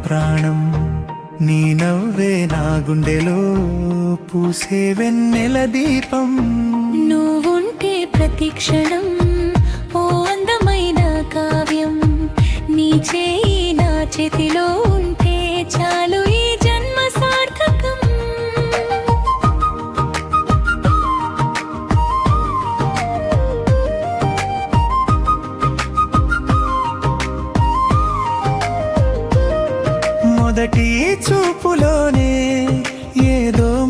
ప్రాణం. నీ నవ్వే నా గుండెలో పూసే వెన్నెల దీపం. నువ్వుంటే ప్రతి క్షణం ఓ అందమైన కావ్యం. నీ చేయి నా చేతిలో